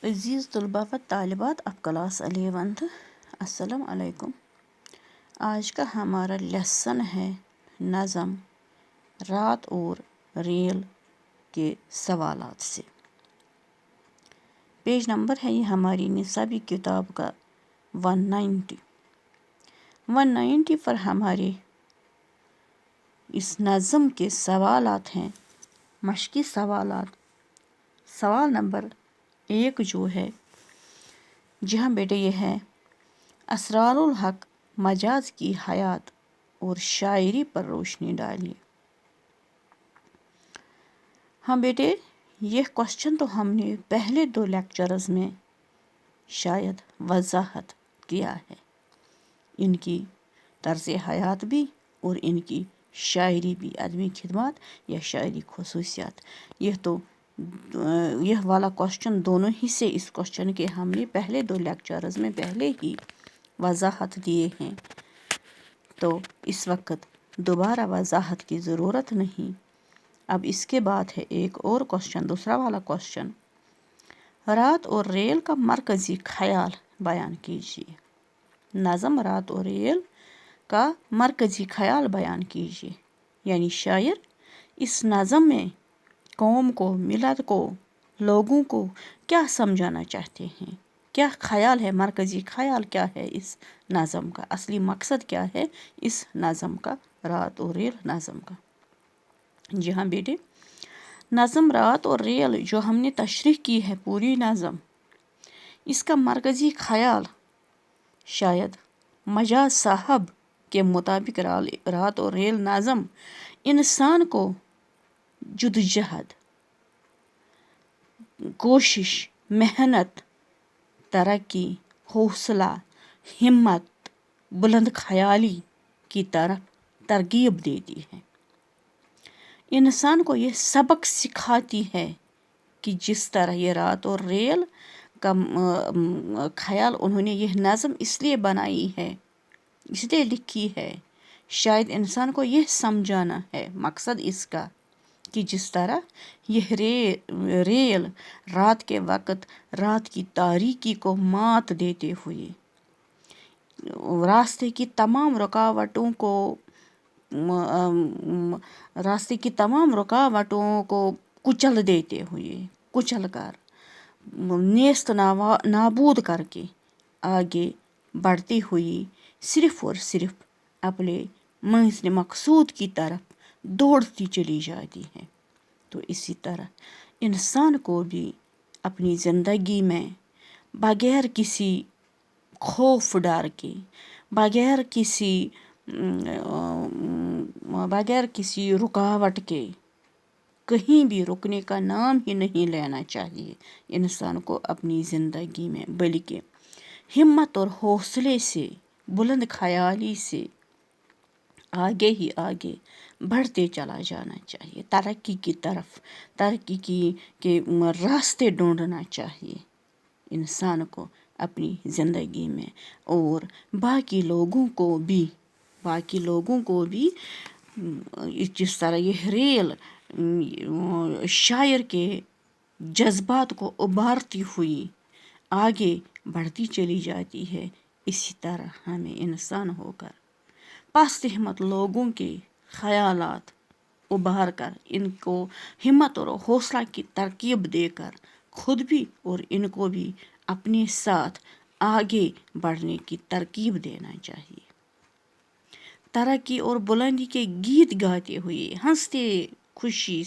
عزیز طلباء و طالبات اب کلاس 11 السلام علیکم۔ آج کا ہمارا لیسن ہے نظم، رات اور ریل کے سوالات سے۔ پیج نمبر ہے یہ ہماری نصابی کتاب کا 190 پر ہمارے اس نظم کے سوالات ہیں مشقی سوالات۔ سوال نمبر 1 جو ہے جہاں بیٹے یہ ہے اسرار الحق مجاز کی حیات اور شاعری پر روشنی ڈالیے۔ ہاں بیٹے یہ کوشچن تو ہم نے پہلے 2 لیکچرز میں شاید وضاحت کیا ہے، ان کی طرز حیات بھی اور ان کی شاعری بھی، ادبی خدمات یا شاعری خصوصیات۔ یہ والا کوشچن دونوں ہی سے اس کوشچن کے ہم نے پہلے 2 لیکچرز میں پہلے ہی وضاحت دیے ہیں، تو اس وقت دوبارہ وضاحت کی ضرورت نہیں۔ اب اس کے بعد ہے ایک اور کوشچن، دوسرا والا کوشچن، رات اور ریل کا مرکزی خیال بیان کیجیے۔ نظم رات اور ریل کا مرکزی خیال بیان کیجیے، یعنی شاعر اس نظم میں قوم کو، ملت کو، لوگوں کو کیا سمجھانا چاہتے ہیں، کیا خیال ہے، مرکزی خیال کیا ہے اس نظم کا، اصلی مقصد کیا ہے اس نظم کا، رات اور ریل نظم کا۔ جی ہاں بیٹے، نظم رات اور ریل جو ہم نے تشریح کی ہے پوری نظم، اس کا مرکزی خیال شاید مجاز صاحب کے مطابق رات اور ریل نظم انسان کو جدوجہد، کوشش، محنت، ترقی، حوصلہ، ہمت، بلند خیالی کی طرف ترغیب دیتی ہے۔ انسان کو یہ سبق سکھاتی ہے کہ جس طرح یہ رات اور ریل کا خیال انہوں نے یہ نظم اس لیے بنائی ہے، اس لیے لکھی ہے، شاید انسان کو یہ سمجھانا ہے مقصد اس کا کہ جس طرح یہ ریل رات کے وقت رات کی تاریکی کو مات دیتے ہوئے راستے کی تمام رکاوٹوں کو کچل دیتے ہوئے، کچل کر، نیست نابود کر کے آگے بڑھتی ہوئی صرف اور صرف اپنے منزل مقصود کی طرف دوڑتی چلی جاتی ہے۔ تو اسی طرح انسان کو بھی اپنی زندگی میں بغیر کسی خوف ڈر کے، بغیر کسی رکاوٹ کے کہیں بھی رکنے کا نام ہی نہیں لینا چاہیے انسان کو اپنی زندگی میں، بلکہ ہمت اور حوصلے سے، بلند خیالی سے آگے ہی آگے بڑھتے چلا جانا چاہیے، ترقی کی طرف، ترقی کے راستے ڈھونڈنا چاہیے انسان کو اپنی زندگی میں، اور باقی لوگوں کو بھی جس طرح یہ ریل شاعر کے جذبات کو ابھارتی ہوئی آگے بڑھتی چلی جاتی ہے، اسی طرح ہمیں انسان ہو کر پست ہمت لوگوں کے خیالات ابھار کر ان کو ہمت اور حوصلہ کی ترغیب دے کر خود بھی اور ان کو بھی اپنے ساتھ آگے بڑھنے کی ترغیب دینا چاہیے۔ ترقی اور بلندی کے گیت گاتے ہوئے ہنستے خوشی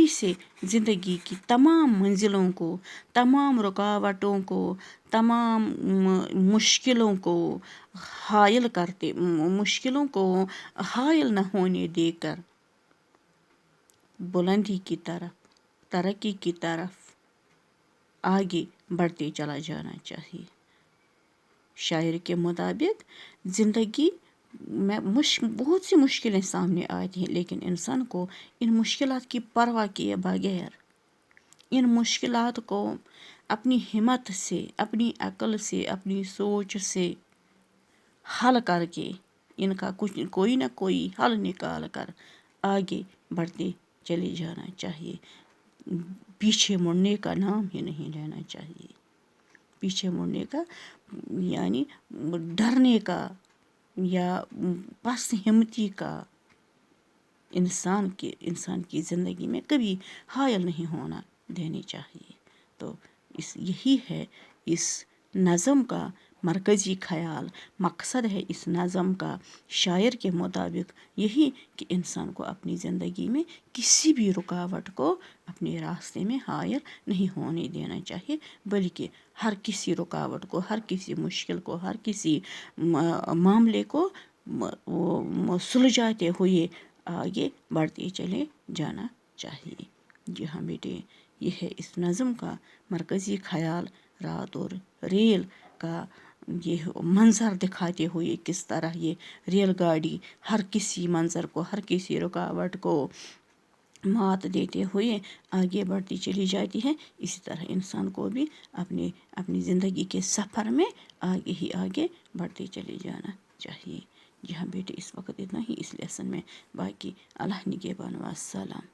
سے زندگی کی تمام منزلوں کو، تمام رکاوٹوں کو، تمام مشکلوں کو حائل نہ ہونے دے کر بلندی کی طرف، ترقی کی طرف آگے بڑھتے چلا جانا چاہیے۔ شاعر کے مطابق زندگی میں بہت سی مشکلیں سامنے آتی ہیں، لیکن انسان کو ان مشکلات کی پرواہ کیے بغیر ان مشکلات کو اپنی ہمت سے، اپنی عقل سے، اپنی سوچ سے حل کر کے ان کا کوئی نہ کوئی حل نکال کر آگے بڑھتے چلے جانا چاہیے۔ پیچھے مڑنے کا نام ہی نہیں لینا چاہیے. پیچھے مڑنے کا یعنی ڈرنے کا یا پس ہمتی کا انسان کی زندگی میں کبھی حائل نہیں ہونا دینی چاہیے. تو یہی ہے اس نظم کا مرکزی خیال. مقصد ہے اس نظم کا شاعر کے مطابق یہی کہ انسان کو اپنی زندگی میں کسی بھی رکاوٹ کو اپنے راستے میں حائل نہیں ہونے دینا چاہیے، بلکہ ہر کسی رکاوٹ کو، ہر کسی مشکل کو، ہر کسی معاملے کو سلجھاتے ہوئے آگے بڑھتے چلے جانا چاہیے. جی ہاں بیٹے، یہ ہے اس نظم کا مرکزی خیال. رات اور ریل کا یہ منظر دکھاتے ہوئے کس طرح یہ ریل گاڑی ہر کسی منظر کو، ہر کسی رکاوٹ کو مات دیتے ہوئے آگے بڑھتی چلی جاتی ہے، اسی طرح انسان کو بھی اپنی زندگی کے سفر میں آگے ہی آگے بڑھتے چلے جانا چاہیے. جی ہاں بیٹے، اس وقت اتنا ہی اس لیسن میں. باقی اللہ نگہبان، والسلام.